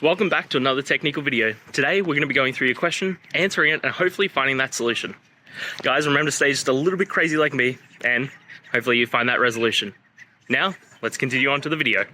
Welcome back to another technical video. Today we're going to be going through your question, answering it, and hopefully finding that solution. Guys, remember to stay just a little bit crazy like me, and hopefully you find that resolution. Now, let's continue on to the video.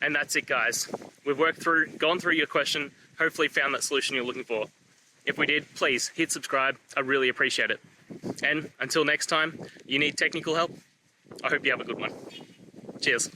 And that's it, guys. We've gone through your question, hopefully found that solution you're looking for. If we did, please hit subscribe. I really appreciate it. And until next time, you need technical help, I hope you have a good one. Cheers.